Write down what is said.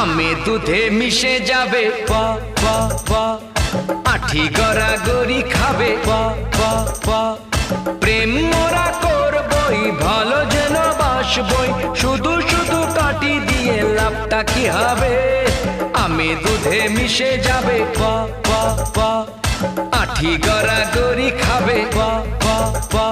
আমে দুধে মিশে যাবে পা পা পা, আঠি গড়াগড়ি খাবে পা পা পা, প্রেম মোরা করবই ভালো যেন বাসবই, শুধু শুধু কাটি দিয়ে লাভটা কি হবে? আমে দুধে মিশে যাবে পা পা পা, আঠি গড়াগড়ি খাবে পা পা পা।